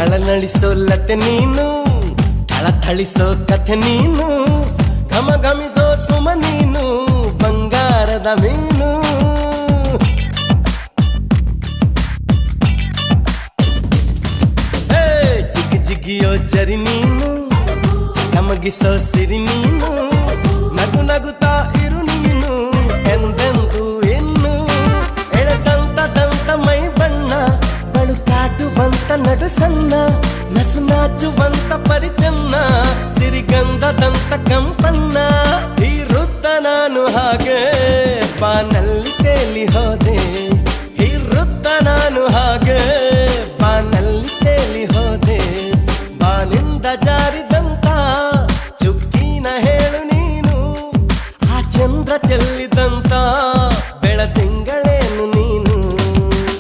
ಥಳನಳಿಸೋ ಲತೆ ನೀನು, ಥಳಿಸೋ ಕಥೆ ನೀನು, ಘಮ ಘಮಿಸೋ ಸುಮ ನೀನು, ಬಂಗಾರದ ಮೀನು. ಜಿಗಿ ಜಿಗಿಯೋ ಜರಿ ನೀನು, ಚಕಮಗಿಸೋ ಸಿರಿ ನೀನು, ನಗು ನಗುತ್ತಾ ಇರು ನೀನು ಎಂದೆಂದು ಇನ್ನು. ಎಳೆದಂತ ಮೈ ಬಣ್ಣ, ಬಳುಕಾಟುವಂತ ನಡು ಸಣ್ಣ, ನಸು ನಾಚುವಂತ ಪರಿಚನ್ನ, ಸಿರಿಗಂಧದಂತ ಕಂಪನ್ನ. ಈ ವೃತ್ತ ನಾನು ಹಾಗೆ ಬಾನಲ್ಲಿ ತೇಲಿ ಹೋದೆ.